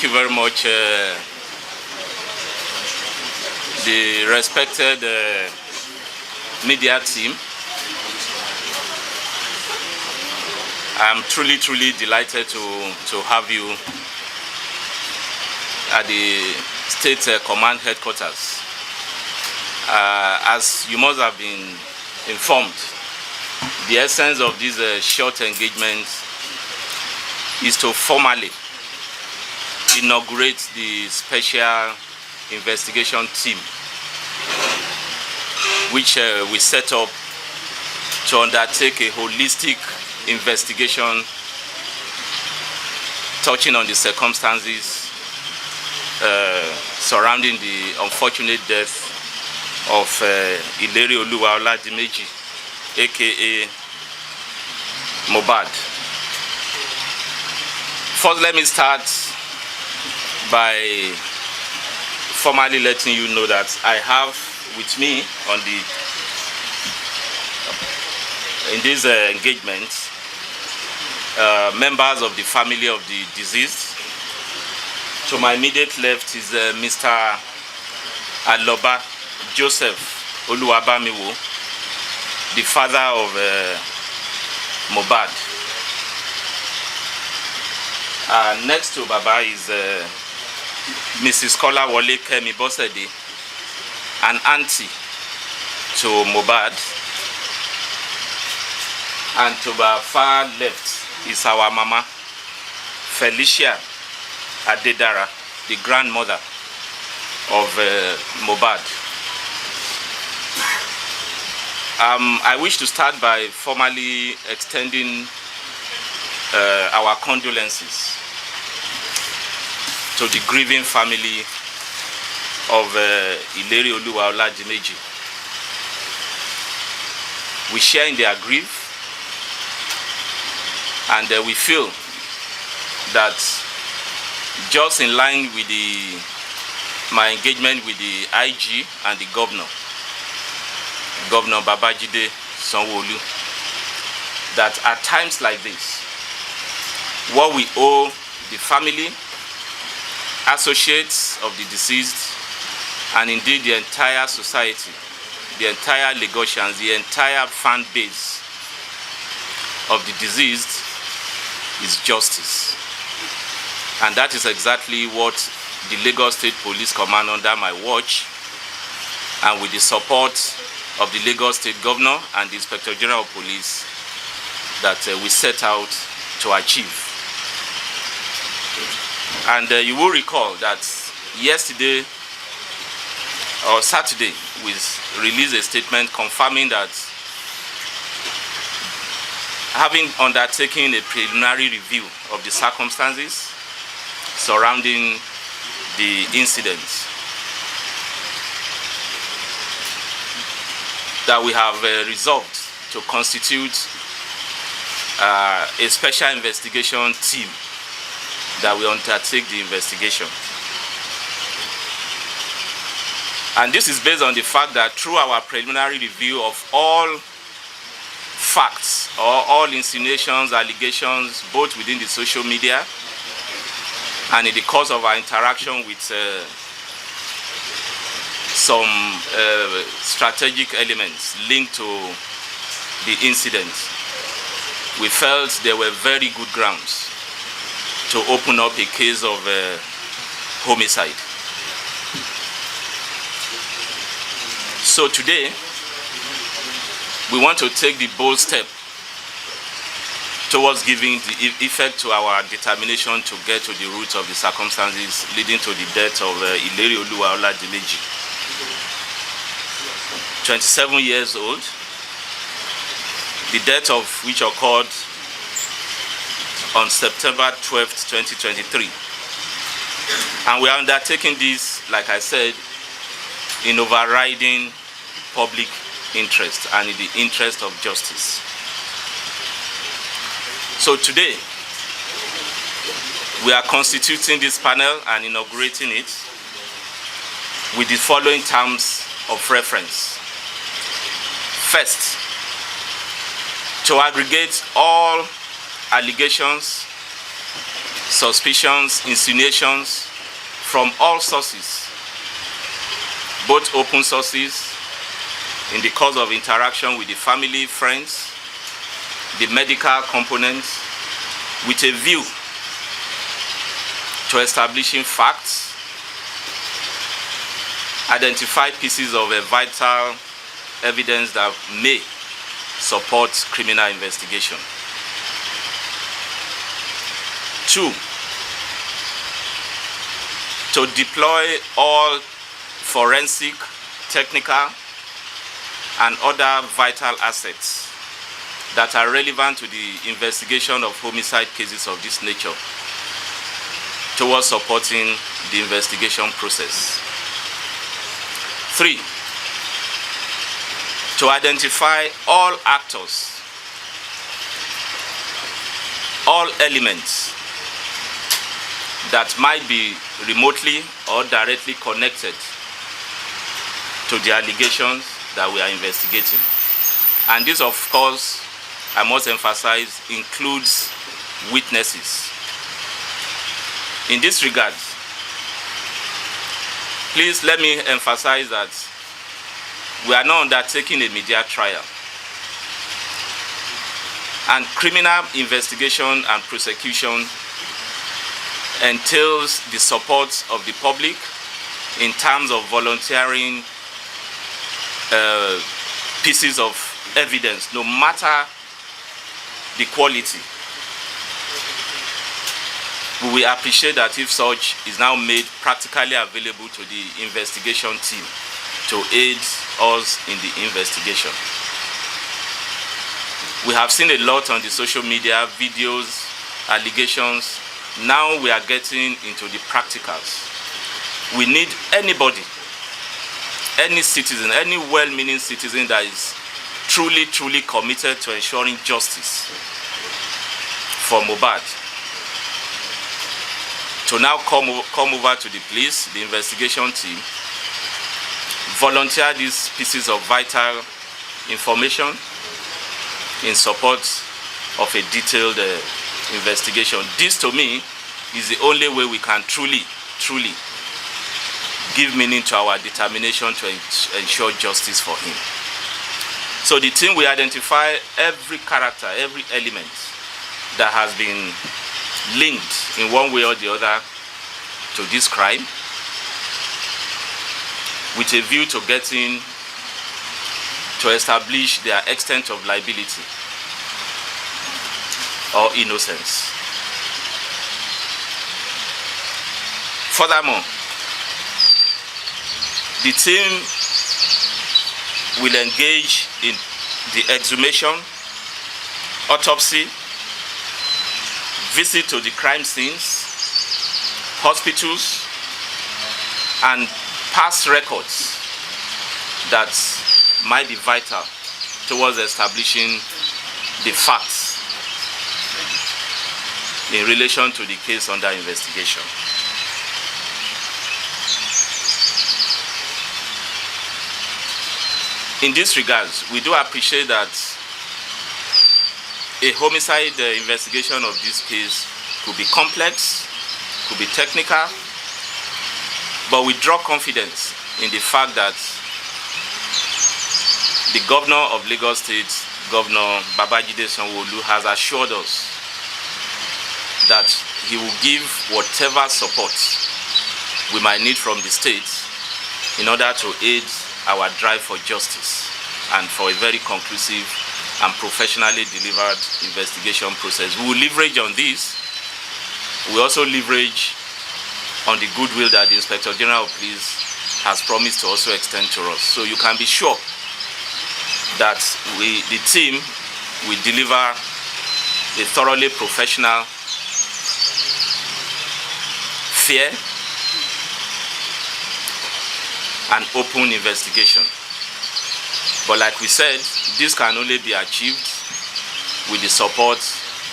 you very much, the respected media team. I'm truly delighted to have you at the State Command Headquarters. As you must have been informed, the essence of this short engagement is to formally inaugurate the special investigation team which we set up to undertake a holistic investigation touching on the circumstances surrounding the unfortunate death of Ileri Oluwa Oladimeji, aka Mohbad. First, let me start by formally letting you know that I have with me in this engagement members of the family of the deceased. To my immediate left is Mr. Aloba Joseph Oluwabamiwo, the father of Mohbad. Next to Baba is Mrs. Kola Wole Kemi Bosede, an auntie to Mohbad. And to our far left is our mama, Felicia Adedara, the grandmother of Mohbad. I wish to start by formally extending our condolences to the grieving family of Ileri Oluwa Oladimeji. We share in their grief, and we feel that, just in line with my engagement with the IG and the Governor Babajide Sanwo-Olu, that at times like this, what we owe the family, associates of the deceased, and indeed the entire society, the entire Lagosians, the entire fan base of the deceased, is justice. And that is exactly what the Lagos State Police Command, under my watch, and with the support of the Lagos State Governor and the Inspector General of Police, that we set out to achieve. And you will recall that yesterday or Saturday we released a statement confirming that, having undertaken a preliminary review of the circumstances surrounding the incident, that we have resolved to constitute a special investigation team that will undertake the investigation. And this is based on the fact that through our preliminary review of all facts or all insinuations, allegations, both within the social media and in the course of our interaction with some strategic elements linked to the incident, we felt there were very good grounds to open up a case of homicide. So today, we want to take the bold step towards giving the effect to our determination to get to the root of the circumstances leading to the death of Ileri Oluwa Oladimeji, 27 years old, the death of which occurred on September 12th, 2023. And we are undertaking this, like I said, in overriding public interest and in the interest of justice. So today, we are constituting this panel and inaugurating it with the following terms of reference. First, to aggregate all allegations suspicions, insinuations from all sources, both open sources in the course of interaction with the family, friends, the medical components, with a view to establishing facts, identify pieces of vital evidence that may support criminal investigation. 2, to deploy all forensic, technical, and other vital assets that are relevant to the investigation of homicide cases of this nature towards supporting the investigation process. 3, to identify all actors, all elements that might be remotely or directly connected to the allegations that we are investigating. And this, of course, I must emphasize, includes witnesses. In this regard, please let me emphasize that we are not undertaking a media trial. And criminal investigation and prosecution entails the support of the public in terms of volunteering pieces of evidence, no matter the quality. We will appreciate that if such is now made practically available to the investigation team to aid us in the investigation. We have seen a lot on the social media, videos, allegations. Now we are getting into the practicals. We need anybody, any citizen, any well-meaning citizen that is truly committed to ensuring justice for Mohbad to now come over to the police, the investigation team, volunteer these pieces of vital information in support of a detailed investigation. This, to me, is the only way we can truly give meaning to our determination to ensure justice for him. So the team will identify every character, every element that has been linked in one way or the other to this crime, with a view to getting to establish their extent of liability or innocence. Furthermore, the team will engage in the exhumation, autopsy, visit to the crime scenes, hospitals, and past records that might be vital towards establishing the facts in relation to the case under investigation. In this regard, we do appreciate that a homicide investigation of this case could be complex, could be technical, but we draw confidence in the fact that the governor of Lagos State, Governor Babajide Sanwo-Olu, has assured us that he will give whatever support we might need from the state in order to aid our drive for justice and for a very conclusive and professionally delivered investigation process. We will leverage on this. We also leverage on the goodwill that the Inspector General of Police has promised to also extend to us. So you can be sure that the team will deliver a thoroughly professional, fair, and open investigation. But like we said, this can only be achieved with the support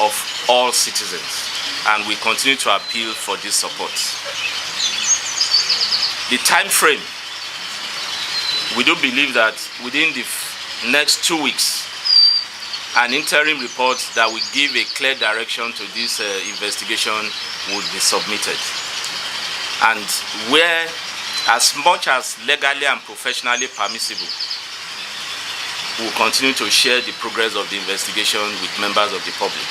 of all citizens, and we continue to appeal for this support. The time frame, we do believe that within the next 2 weeks, an interim report that will give a clear direction to this investigation would be submitted. And where, as much as legally and professionally permissible, we'll continue to share the progress of the investigation with members of the public.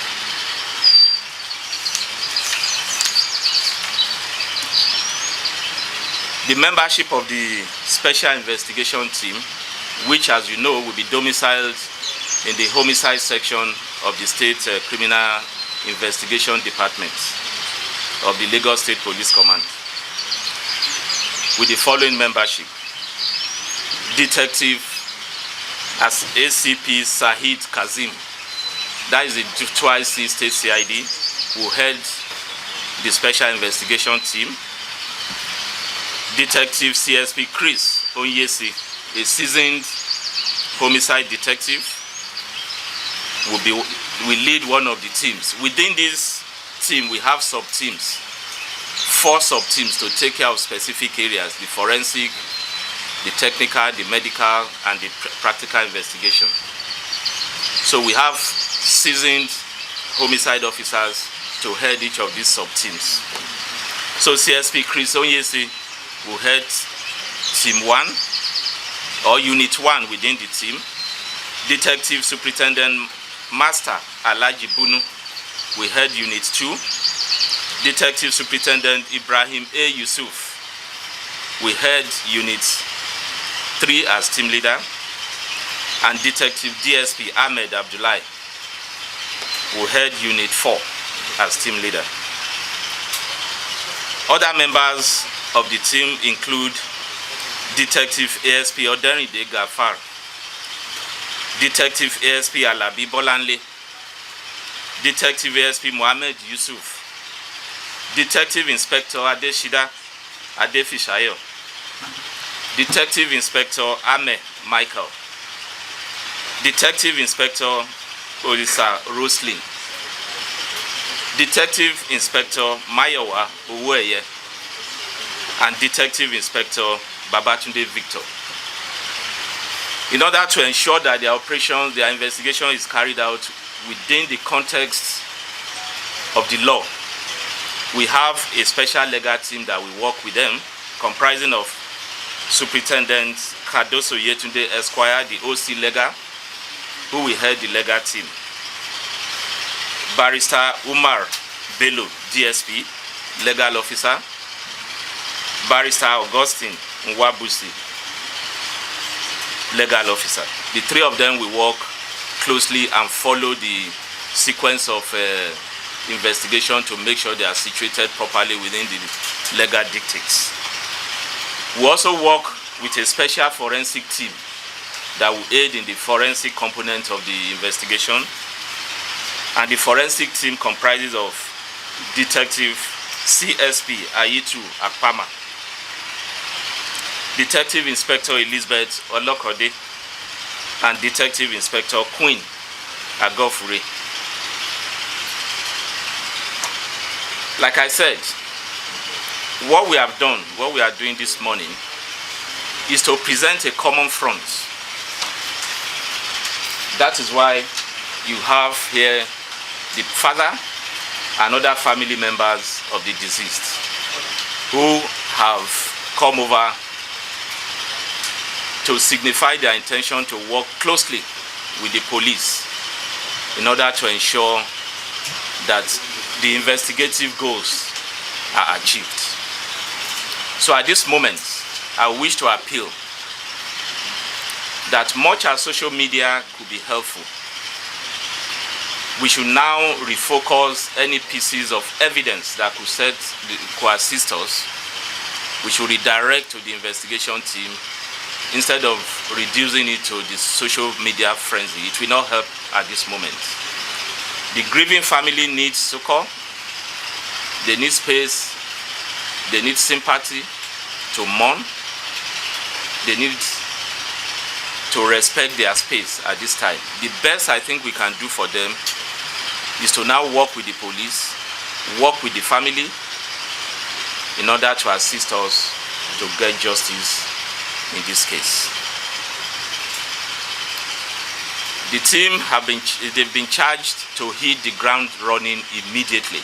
The membership of the Special Investigation Team, which, as you know, will be domiciled in the Homicide Section of the State Criminal Investigation Department of the Lagos State Police Command, with the following membership: Detective as ACP Sahid Kazim, that is the twice State CID, who held the Special Investigation Team. Detective CSP Chris Onyesi, a seasoned homicide detective, will lead one of the teams. Within this team, we have sub-teams, 4 sub-teams to take care of specific areas: the forensic, the technical, the medical, and the practical investigation. So we have seasoned homicide officers to head each of these sub-teams. So CSP Chris Onyesi will head Team 1 or Unit 1 within the team. Detective Superintendent Master Alaji Bunu will head Unit 2. Detective Superintendent Ibrahim A. Yusuf will head Unit 3 as team leader. And Detective DSP Ahmed Abdullahi will head Unit 4 as team leader. Other members of the team include Detective ASP Oderinde Gafar, Detective ASP Alabi Bolanle, Detective ASP Mohammed Yusuf, Detective Inspector Adeshida Adefishayo, Detective Inspector Ame Michael, Detective Inspector Olisa Roslin, Detective Inspector Mayowa Oweye, and Detective Inspector Babatunde Victor. In order to ensure that their investigation is carried out within the context of the law, we have a special legal team that will work with them, comprising of Superintendent Kadoso Yetunde Esquire, the OC Legal, who will head the legal team. Barrister Umar Bello, DSP, Legal Officer. Barrister Augustine Nwabusi, Legal Officer. The 3 of them will work closely and follow the sequence of investigation to make sure they are situated properly within the legal dictates. We also work with a special forensic team that will aid in the forensic component of the investigation. And the forensic team comprises of Detective CSP Ayitu Akpama, Detective Inspector Elizabeth Olokode, and Detective Inspector Queen Agofure. Like I said, what we have done, what we are doing this morning, is to present a common front. That is why you have here the father and other family members of the deceased who have come over to signify their intention to work closely with the police in order to ensure that the investigative goals are achieved. So at this moment, I wish to appeal that much as social media could be helpful, we should now refocus any pieces of evidence that could assist us. We should redirect to the investigation team instead of reducing it to the social media frenzy. It will not help at this moment. The grieving family needs succor. They need space. They need sympathy to mourn. They need to respect their space at this time. The best I think we can do for them is to now work with the police, work with the family in order to assist us to get justice in this case. The team they've been charged to hit the ground running immediately.